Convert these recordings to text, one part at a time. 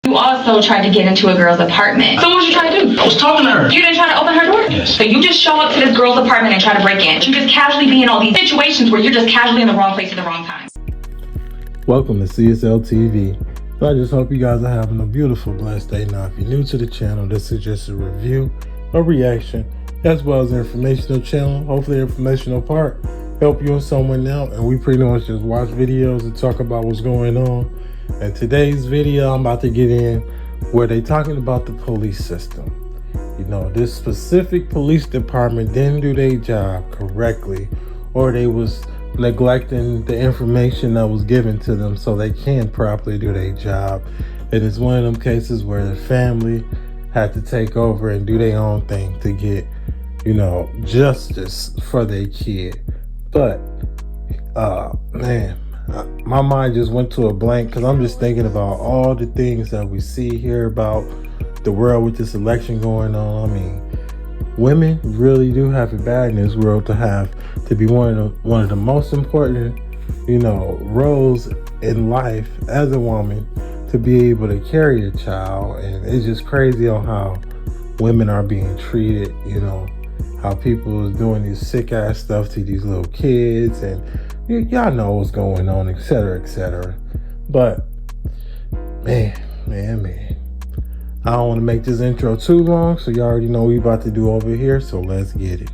You also tried to get into a girl's apartment. So what was you trying to do? I was talking to her. You didn't try to open her door? Yes. So you just show up to this girl's apartment and try to break in. You just casually be in all these situations where you're just casually in the wrong place at the wrong time. Welcome to CSL TV. So I just hope you guys are having a beautiful, blessed day. Now, if you're new to the channel, this is just a review, a reaction, as well as an informational channel. Hopefully the informational part help you in someone out. And we pretty much just watch videos and talk about what's going on. And today's video, I'm about to get in where they talking about the police system. You know, this specific police department didn't do their job correctly, or they was neglecting the information that was given to them so they can properly do their job. And it's one of them cases where the family had to take over and do their own thing to get, you know, justice for their kid. But man, my mind just went to a blank because I'm just thinking about all the things that we see here about the world with this election going on. I mean, women really do have it bad in this world to be one of the most important, you know, roles in life as a woman, to be able to carry a child. And it's just crazy on how women are being treated, you know, how people is doing this sick ass stuff to these little kids, and y'all know what's going on, etc., etc. But man, I don't want to make this intro too long, so you already know what we about to do over here, so let's get it.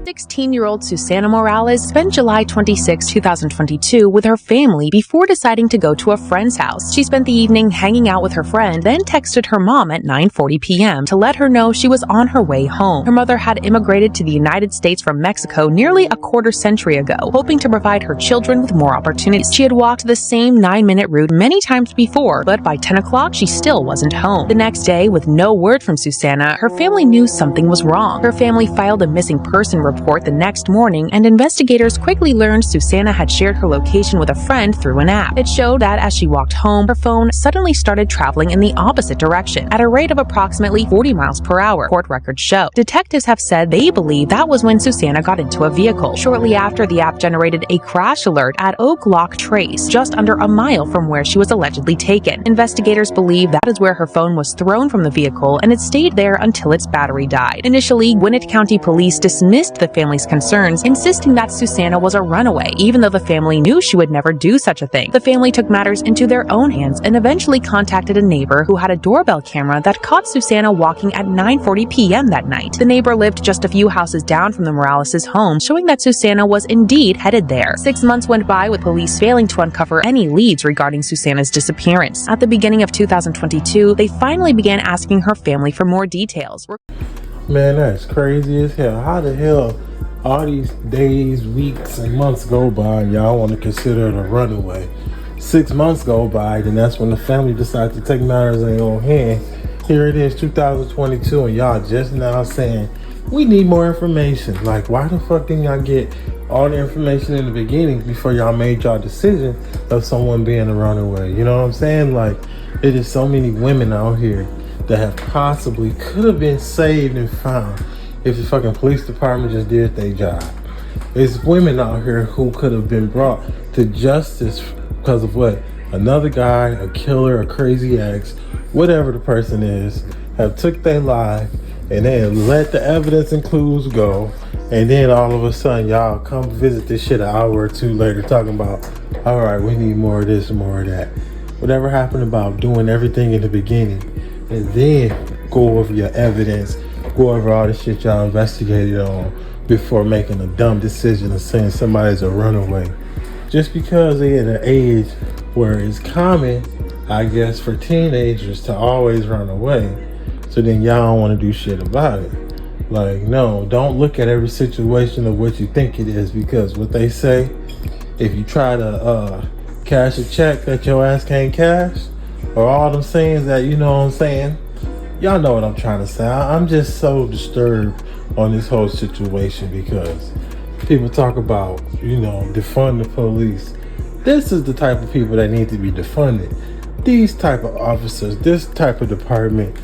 16-year-old Susana Morales spent July 26, 2022 with her family before deciding to go to a friend's house. She spent the evening hanging out with her friend, then texted her mom at 9:40 p.m. to let her know she was on her way home. Her mother had immigrated to the United States from Mexico nearly a quarter century ago, hoping to provide her children with more opportunities. She had walked the same 9-minute route many times before, but by 10 o'clock she still wasn't home. The next day, with no word from Susana, her family knew something was wrong. Her family filed a missing person report the next morning, and investigators quickly learned Susana had shared her location with a friend through an app. It showed that as she walked home, her phone suddenly started traveling in the opposite direction at a rate of approximately 40 miles per hour, court records show. Detectives have said they believe that was when Susana got into a vehicle. Shortly after, the app generated a crash alert at Oak Lock Trace, just under a mile from where she was allegedly taken. Investigators believe that is where her phone was thrown from the vehicle, and it stayed there until its battery died. Initially, Gwinnett County Police dismissed the family's concerns, insisting that Susana was a runaway, even though the family knew she would never do such a thing. The family took matters into their own hands and eventually contacted a neighbor who had a doorbell camera that caught Susana walking at 9:40 p.m. that night. The neighbor lived just a few houses down from the Morales' home, showing that Susana was indeed headed there. 6 months went by with police failing to uncover any leads regarding Susana's disappearance. At the beginning of 2022, they finally began asking her family for more details. Man, that's crazy as hell. How the hell all these days, weeks, and months go by and y'all want to consider it a runaway? 6 months go by, then that's when the family decides to take matters in their own hands. Here it is, 2022, and y'all just now saying we need more information. Like, why the fuck didn't y'all get all the information in the beginning before y'all made y'all decision of someone being a runaway? You know what I'm saying? Like, it is so many women out here that have possibly could have been saved and found if the fucking police department just did their job. There's women out here who could have been brought to justice because of what? Another guy, a killer, a crazy ex, whatever the person is, have took their life and then let the evidence and clues go. And then all of a sudden, y'all come visit this shit an hour or two later talking about, all right, we need more of this and more of that. Whatever happened about doing everything in the beginning and then go over your evidence, go over all the shit y'all investigated on before making a dumb decision of saying somebody's a runaway. Just because they're at an age where it's common, I guess, for teenagers to always run away. So then y'all don't want to do shit about it. Like, no, don't look at every situation of what you think it is, because what they say, if you try to cash a check that your ass can't cash, or all them sayings that, you know what I'm saying, y'all know what I'm trying to say. I'm just so disturbed on this whole situation because people talk about, you know, defund the police. This is the type of people that need to be defunded. These type of officers, this type of department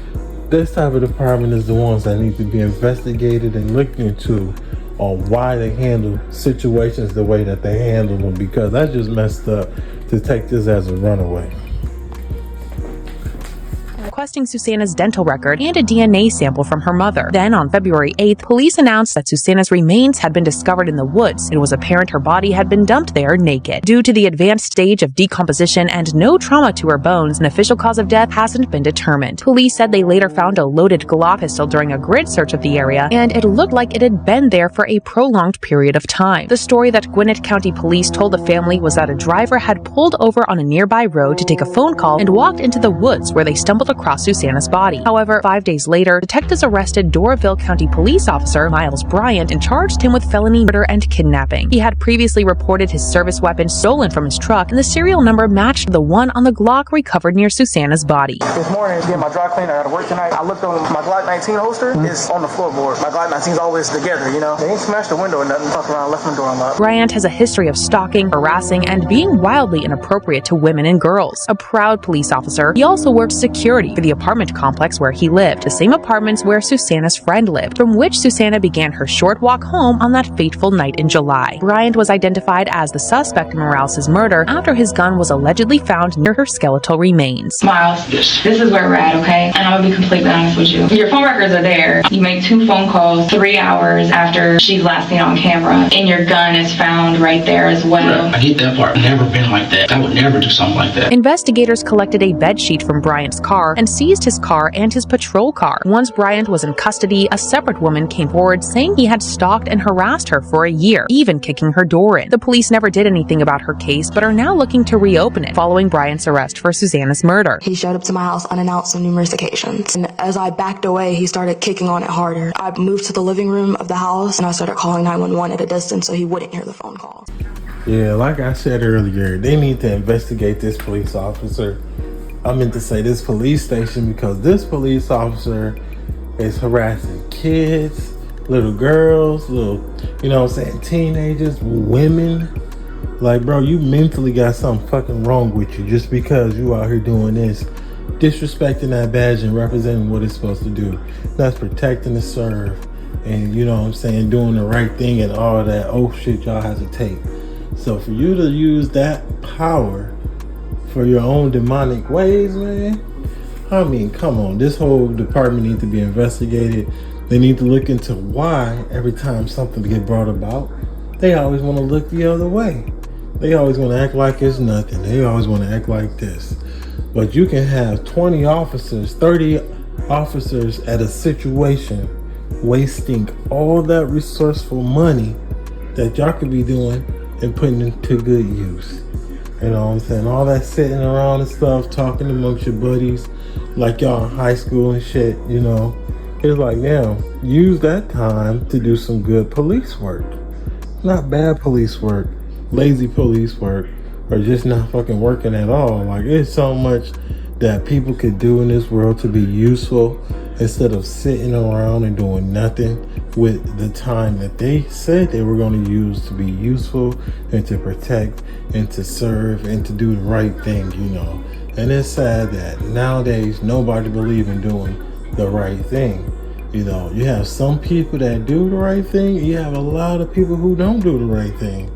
is the ones that need to be investigated and looked into on why they handle situations the way that they handle them, because that's just messed up to take this as a runaway. requesting Susanna's dental record and a DNA sample from her mother. Then, on February 8th, police announced that Susanna's remains had been discovered in the woods. It was apparent her body had been dumped there naked. Due to the advanced stage of decomposition and no trauma to her bones, an official cause of death hasn't been determined. Police said they later found a loaded Glock pistol during a grid search of the area, and it looked like it had been there for a prolonged period of time. The story that Gwinnett County Police told the family was that a driver had pulled over on a nearby road to take a phone call and walked into the woods where they stumbled across Susanna's body. However, 5 days later, detectives arrested Doraville County Police Officer Miles Bryant and charged him with felony murder and kidnapping. He had previously reported his service weapon stolen from his truck, and the serial number matched the one on the Glock recovered near Susanna's body. This morning, getting my dry cleaner out of work tonight, I looked on my Glock 19 holster. It's on the floorboard. My Glock 19's always together, you know. They ain't smashed the window or nothing. Fuck around, left my door unlocked. Bryant has a history of stalking, harassing, and being wildly inappropriate to women and girls. A proud police officer, he also worked security for the apartment complex where he lived, the same apartments where Susanna's friend lived, from which Susanna began her short walk home on that fateful night in July. Bryant was identified as the suspect in Morales' murder after his gun was allegedly found near her skeletal remains. Miles, this is where we're at, okay? And I'm gonna be completely honest with you. Your phone records are there. You make 2 phone calls 3 hours after she's last seen on camera, and your gun is found right there as well. Right. I get that part. Never been like that. I would never do something like that. Investigators collected a bed sheet from Bryant's car and seized his car and his patrol car. Once Bryant was in custody, a separate woman came forward saying he had stalked and harassed her for a year, even kicking her door in. The police never did anything about her case, but are now looking to reopen it following Bryant's arrest for Susanna's murder. He showed up to my house unannounced on numerous occasions, and as I backed away, he started kicking on it harder. I moved to the living room of the house, and I started calling 911 at a distance so he wouldn't hear the phone calls. Yeah, like I said earlier, they need to investigate this police officer. I meant to say this police station, because this police officer is harassing kids, little girls, little, you know what I'm saying, teenagers, women. Like, bro, you mentally got something fucking wrong with you just because you out here doing this, disrespecting that badge and representing what it's supposed to do. That's protecting the serve and, you know what I'm saying, doing the right thing and all that shit y'all have to take. So for you to use that power for your own demonic ways, man, I mean, come on. This whole department needs to be investigated. They need to look into why every time something gets brought about, they always want to look the other way. They always want to act like it's nothing. They always want to act like this. But you can have 20 officers, 30 officers at a situation wasting all that resourceful money that y'all could be doing and putting into good use. You know what I'm saying? All that sitting around and stuff, talking amongst your buddies like y'all in high school and shit, you know. It's like, now, use that time to do some good police work. Not bad police work, lazy police work, or just not fucking working at all. Like, it's so much that people could do in this world to be useful instead of sitting around and doing nothing with the time that they said they were going to use to be useful and to protect and to serve and to do the right thing, you know. And it's sad that nowadays nobody believes in doing the right thing. You know, you have some people that do the right thing, you have a lot of people who don't do the right thing.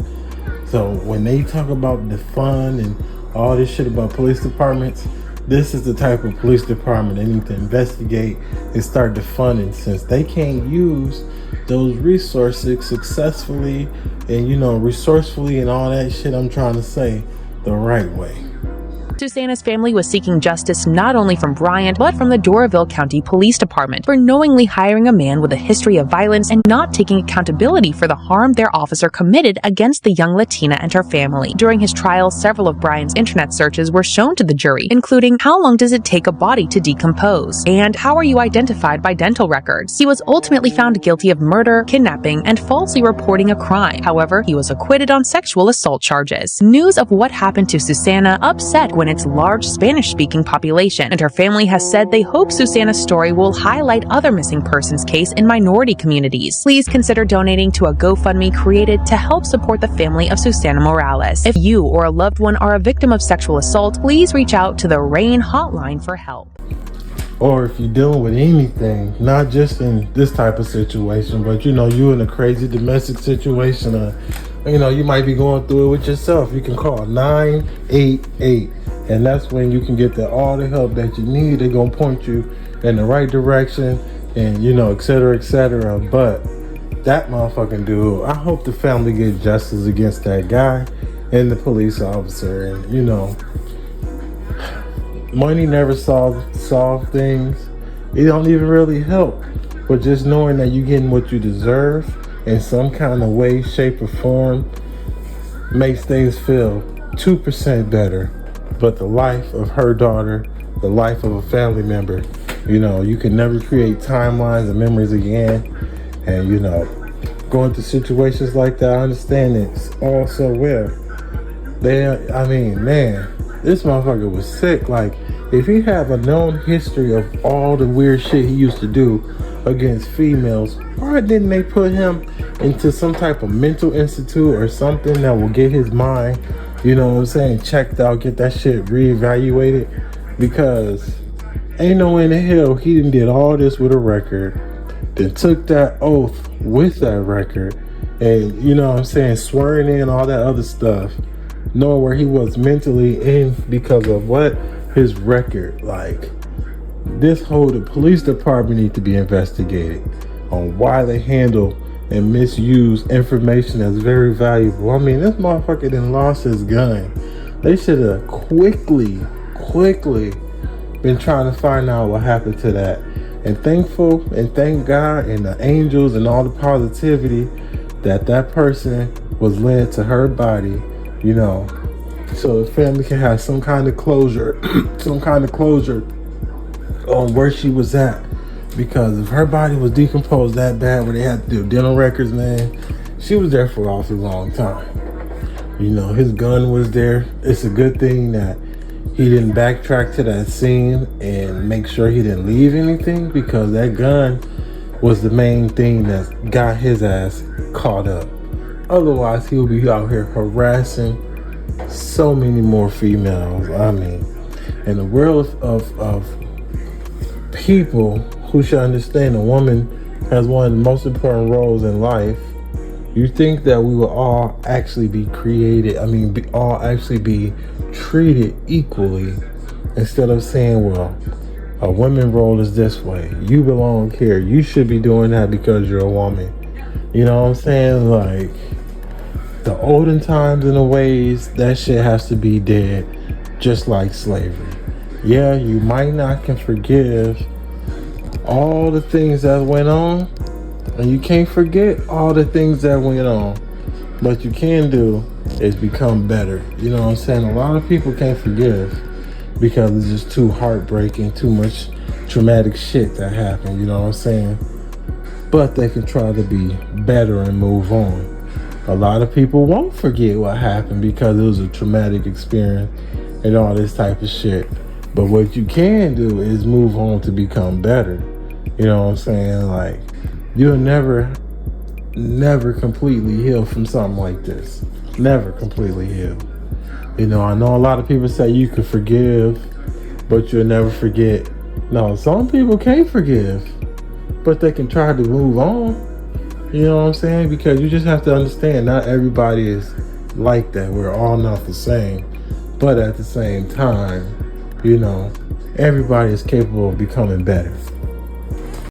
So when they talk about the fun and all this shit about police departments, this is the type of police department they need to investigate and start defunding, since they can't use those resources successfully and, you know, resourcefully and all that shit I'm trying to say the right way. Susanna's family was seeking justice not only from Bryant, but from the Doraville County Police Department for knowingly hiring a man with a history of violence and not taking accountability for the harm their officer committed against the young Latina and her family. During his trial, several of Bryant's internet searches were shown to the jury, including how long does it take a body to decompose, and how are you identified by dental records. He was ultimately found guilty of murder, kidnapping, and falsely reporting a crime. However, he was acquitted on sexual assault charges. News of what happened to Susanna upset Gwinnett's large Spanish-speaking population, and her family has said they hope Susanna's story will highlight other missing persons case in minority communities. Please consider donating to a GoFundMe created to help support the family of Susanna Morales. If you or a loved one are a victim of sexual assault, please reach out to the RAIN hotline for help. Or if you're dealing with anything, not just in this type of situation, but you know, you in a crazy domestic situation, you know, you might be going through it with yourself, you can call 988 And that's when you can get all the help that you need. They're gonna point you in the right direction, and et cetera, et cetera. But that motherfucking dude, I hope the family gets justice against that guy and the police officer. And money never solve things. It don't even really help. But just knowing that you're getting what you deserve in some kind of way, shape, or form makes things feel 2% better. But the life of her daughter, the life of a family member, you can never create timelines and memories again. And going through situations like that, I understand it all so well. This motherfucker was sick. Like, if he had a known history of all the weird shit he used to do against females, why didn't they put him into some type of mental institute or something that will get his mind, checked out, get that shit reevaluated? Because ain't no way in the hell he done did all this with a record, then took that oath with that record, and swearing in all that other stuff, knowing where he was mentally in because of what? His record. Like, the police department need to be investigated on why they handle and misuse information that's very valuable. This motherfucker done lost his gun. They should have quickly been trying to find out what happened to that. And thank God and the angels and all the positivity that person was led to her body, so the family can have some kind of closure, on where she was at. Because if her body was decomposed that bad where they had to do dental records, man, she was there for an awfully long time. His gun was there. It's a good thing that he didn't backtrack to that scene and make sure he didn't leave anything, because that gun was the main thing that got his ass caught up. Otherwise, he'll be out here harassing so many more females. In the world of people who should understand a woman has one of the most important roles in life, you think that we will all actually be created, all actually be treated equally, instead of saying, well, a woman role is this way, you belong here, you should be doing that because you're a woman. Like, the olden times and the ways, that shit has to be dead, just like slavery. Yeah, you might not can forgive all the things that went on, and you can't forget all the things that went on. What you can do is become better. A lot of people can't forgive because it's just too heartbreaking, too much traumatic shit that happened, But they can try to be better and move on. A lot of people won't forget what happened because it was a traumatic experience and all this type of shit. But what you can do is move on to become better. Like, you'll never completely heal from something like this. Never completely heal. I know a lot of people say you can forgive, but you'll never forget. No, some people can't forgive, but they can try to move on. Because you just have to understand, not everybody is like that. We're all not the same. But at the same time, everybody is capable of becoming better.